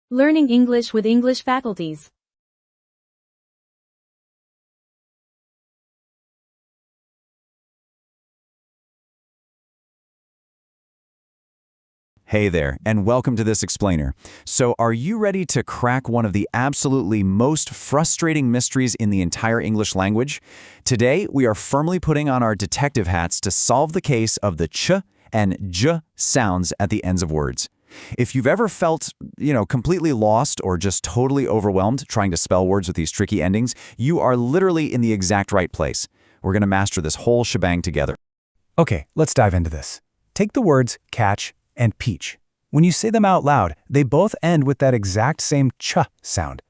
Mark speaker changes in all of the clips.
Speaker 1: Learning English with English Faculties.
Speaker 2: Hey there, and welcome to this explainer. So are you ready to crack one of the absolutely most frustrating mysteries in the entire English language? Today, we are firmly putting on our detective hats to solve the case of the ch and j sounds at the ends of words. If you've ever felt, completely lost or just totally overwhelmed trying to spell words with these tricky endings, you are literally in the exact right place. We're going to master this whole shebang together.
Speaker 3: Okay, let's dive into this. Take the words catch and peach. When you say them out loud, they both end with that exact same ch sound.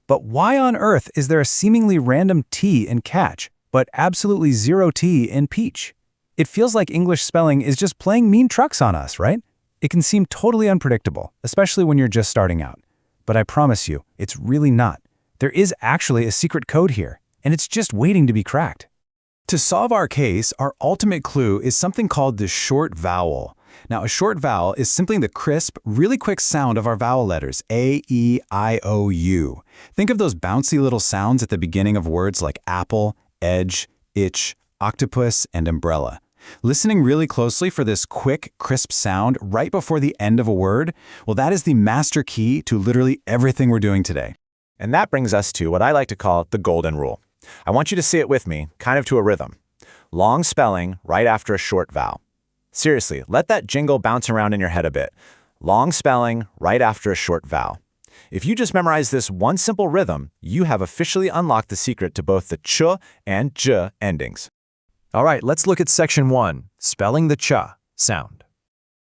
Speaker 3: But why on earth is there a seemingly random T in catch, but absolutely zero T in peach? It feels like English spelling is just playing mean tricks on us, right? It can seem totally unpredictable, especially when you're just starting out. But I promise you, it's really not. There is actually a secret code here, and it's just waiting to be cracked.
Speaker 4: To solve our case, our ultimate clue is something called the short vowel. Now, a short vowel is simply the crisp, really quick sound of our vowel letters, A, E, I, O, U. Think of those bouncy little sounds at the beginning of words like apple, edge, itch, octopus, and umbrella. Listening really closely for this quick, crisp sound right before the end of a word, well, that is the master key to literally everything we're doing today.
Speaker 5: And that brings us to what I like to call the golden rule. I want you to say it with me, kind of to a rhythm. Long spelling right after a short vowel. Seriously, let that jingle bounce around in your head a bit. Long spelling right after a short vowel. If you just memorize this one simple rhythm, you have officially unlocked the secret to both the ch and j endings.
Speaker 3: All right, let's look at section 1, spelling the ch sound.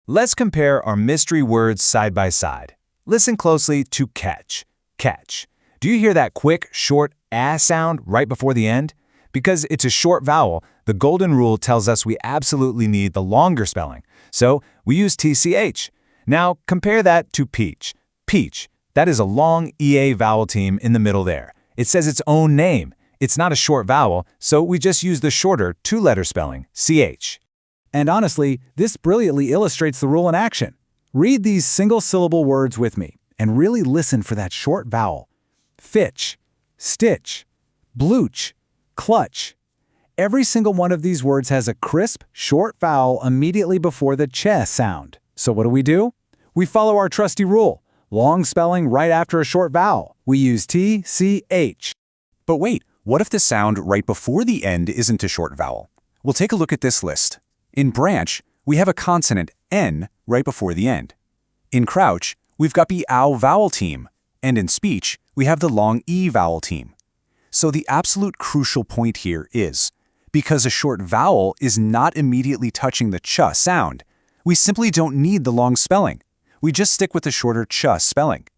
Speaker 4: Let's compare our mystery words side by side. Listen closely to catch. Catch. Do you hear that quick, short ah sound right before the end? Because it's a short vowel, the golden rule tells us we absolutely need the longer spelling. So we use TCH. Now compare that to peach. Peach. That is a long EA vowel team in the middle there. It says its own name. It's not a short vowel, so we just use the shorter two-letter spelling, CH. And honestly, this brilliantly illustrates the rule in action. Read these single-syllable words with me and really listen for that short vowel. Fitch, stitch, blooch, clutch. Every single one of these words has a crisp, short vowel immediately before the ch sound. So what do? We follow our trusty rule. Long spelling right after a short vowel. We use TCH.
Speaker 2: But wait, what if the sound right before the end isn't a short vowel? Well, take a look at this list. In branch, we have a consonant N right before the end. In crouch, we've got the ow vowel team. And in speech, we have the long E vowel team. So the absolute crucial point here is, because a short vowel is not immediately touching the ch sound, we simply don't need the long spelling. We just stick with the shorter ch spelling.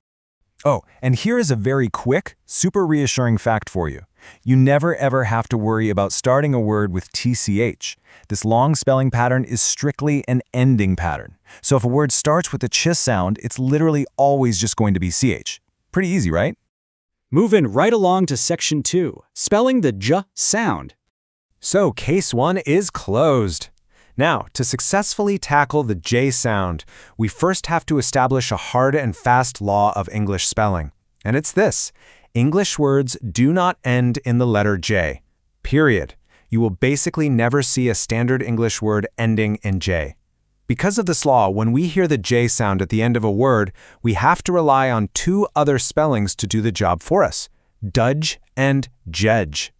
Speaker 4: Oh, and here is a very quick, super reassuring fact for you. You never ever have to worry about starting a word with TCH. This long spelling pattern is strictly an ending pattern. So if a word starts with the ch sound, it's literally always just going to be CH. Pretty easy, right?
Speaker 6: Moving right along to section 2, spelling the j sound.
Speaker 7: So case 1 is closed. Now, to successfully tackle the J sound, we first have to establish a hard and fast law of English spelling. And it's this: English words do not end in the letter J. Period. You will basically never see a standard English word ending in J. Because of this law, when we hear the J sound at the end of a word, we have to rely on two other spellings to do the job for us: dudge and jedge.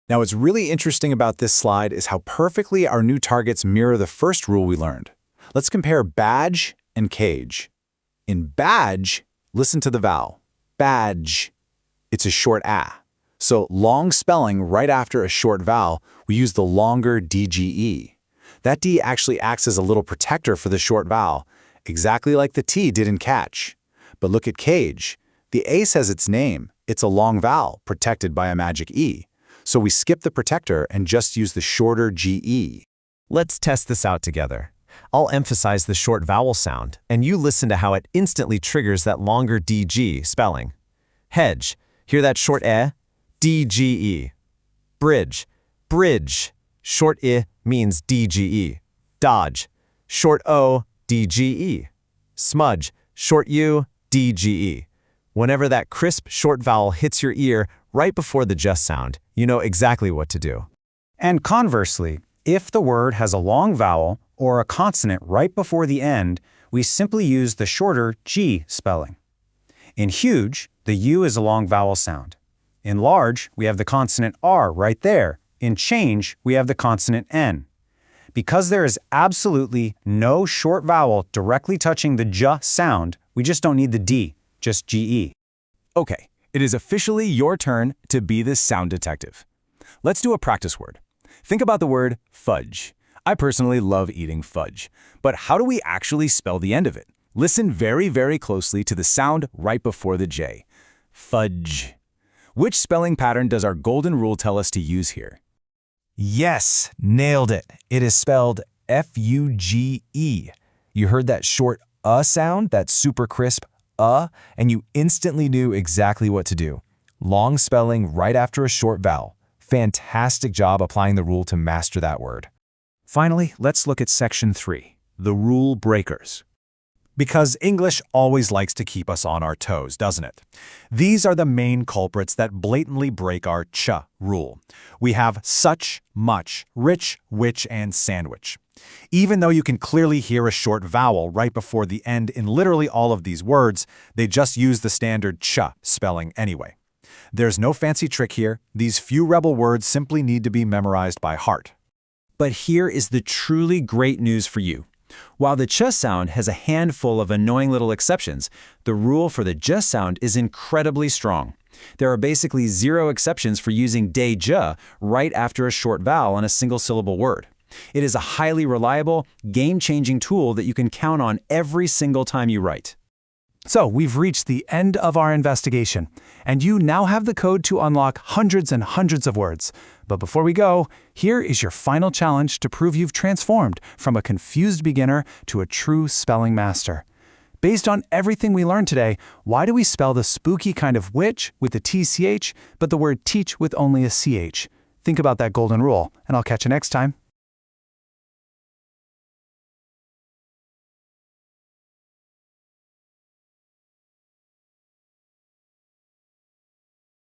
Speaker 4: Now, what's really interesting about this slide is how perfectly our new targets mirror the first rule we learned. Let's compare badge and cage. In badge, listen to the vowel. Badge. It's a short ah. So long spelling right after a short vowel, we use the longer DGE. That D actually acts as a little protector for the short vowel, exactly like the T did in catch. But look at cage. The A says its name. It's a long vowel protected by a magic E. So we skip the protector and just use the shorter GE.
Speaker 7: Let's test this out together. I'll emphasize the short vowel sound, and you listen to how it instantly triggers that longer DG spelling. Hedge. Hear that short eh? DGE. Bridge. Bridge. Short I means DGE. Dodge. Short O, DGE. Smudge. Short U, DGE.
Speaker 4: Whenever that crisp, short vowel hits your ear right before the j sound, you know exactly what to do.
Speaker 3: And conversely, if the word has a long vowel or a consonant right before the end, we simply use the shorter G spelling. In huge, the U is a long vowel sound. In large, we have the consonant R right there. In change, we have the consonant N. Because there is absolutely no short vowel directly touching the J sound, we just don't need the D, just GE.
Speaker 2: Okay, it is officially your turn to be the sound detective. Let's do a practice word. Think about the word fudge. I personally love eating fudge. But how do we actually spell the end of it? Listen very, very closely to the sound right before the J. Fudge. Which spelling pattern does our golden rule tell us to use here?
Speaker 4: Yes, nailed it. It is spelled F-U-G-E. You heard that short sound, that super crisp and you instantly knew exactly what to do. Long spelling right after a short vowel. Fantastic job applying the rule to master that word.
Speaker 2: Finally, let's look at section 3, the rule breakers.
Speaker 3: Because English always likes to keep us on our toes, doesn't it? These are the main culprits that blatantly break our ch rule. We have such, much, rich, which, and sandwich. Even though you can clearly hear a short vowel right before the end in literally all of these words, they just use the standard ch spelling anyway. There's no fancy trick here. These few rebel words simply need to be memorized by heart.
Speaker 6: But here is the truly great news for you. While the ch sound has a handful of annoying little exceptions, the rule for the j sound is incredibly strong. There are basically 0 exceptions for using day j right after a short vowel in a single-syllable word. It is a highly reliable, game-changing tool that you can count on every single time you write.
Speaker 3: So we've reached the end of our investigation, and you now have the code to unlock hundreds and hundreds of words. But before we go, here is your final challenge to prove you've transformed from a confused beginner to a true spelling master. Based on everything we learned today, why do we spell the spooky kind of witch with a TCH, but the word teach with only a CH? Think about that golden rule, and I'll catch you next time.